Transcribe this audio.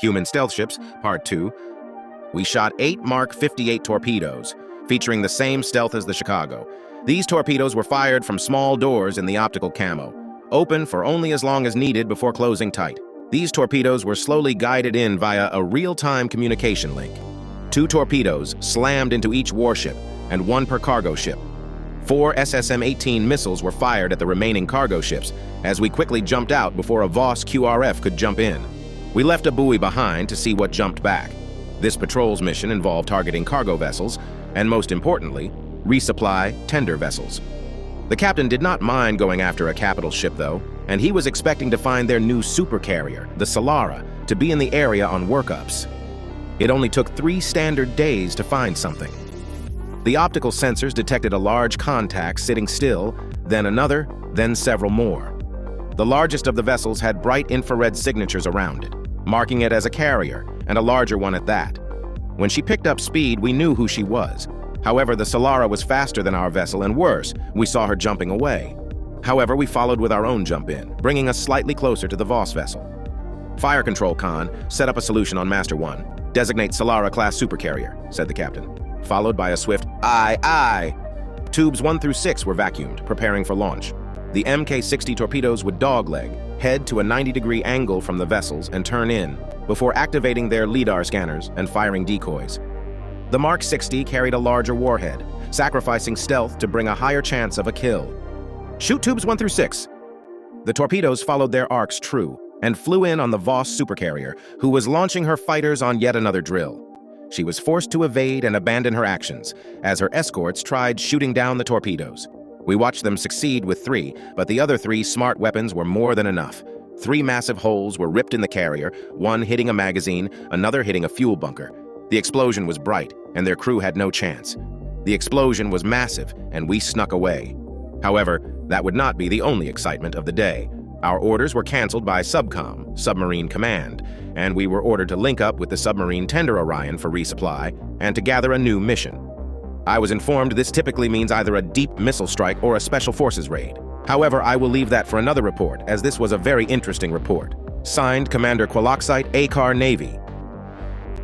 Human Stealth Ships, Part 2, we shot 8 Mark 58 torpedoes, featuring the same stealth as the Chicago. These torpedoes were fired from small doors in the optical camo, open for only as long as needed before closing tight. These torpedoes were slowly guided in via a real-time communication link. 2 torpedoes slammed into each warship, and 1 per cargo ship. 4 SSM-18 missiles were fired at the remaining cargo ships, as we quickly jumped out before a Voss QRF could jump in. We left a buoy behind to see what jumped back. This patrol's mission involved targeting cargo vessels, and most importantly, resupply tender vessels. The captain did not mind going after a capital ship, though, and he was expecting to find their new supercarrier, the Solara, to be in the area on workups. It only took 3 standard days to find something. The optical sensors detected a large contact sitting still, then another, then several more. The largest of the vessels had bright infrared signatures around it, marking it as a carrier, and a larger one at that. When she picked up speed, we knew who she was. However, the Solara was faster than our vessel, and worse, we saw her jumping away. However, we followed with our own jump-in, bringing us slightly closer to the Voss vessel. Fire Control Con, set up a solution on Master 1. Designate Solara-class supercarrier, said the captain, followed by a swift, "Aye, aye." Tubes 1 through 6 were vacuumed, preparing for launch. The MK-60 torpedoes would dogleg, head to a 90-degree angle from the vessels and turn in, before activating their LIDAR scanners and firing decoys. The Mark 60 carried a larger warhead, sacrificing stealth to bring a higher chance of a kill. Shoot tubes 1 through 6. The torpedoes followed their arcs true and flew in on the Voss supercarrier, who was launching her fighters on yet another drill. She was forced to evade and abandon her actions, as her escorts tried shooting down the torpedoes. We watched them succeed with 3, but the other 3 smart weapons were more than enough. 3 massive holes were ripped in the carrier, one hitting a magazine, another hitting a fuel bunker. The explosion was bright, and their crew had no chance. The explosion was massive, and we snuck away. However, that would not be the only excitement of the day. Our orders were canceled by SUBCOM, Submarine Command, and we were ordered to link up with the submarine tender Orion for resupply and to gather a new mission. I was informed this typically means either a deep missile strike or a special forces raid. However, I will leave that for another report, as this was a very interesting report. Signed, Commander Qualoxite, ACAR Navy.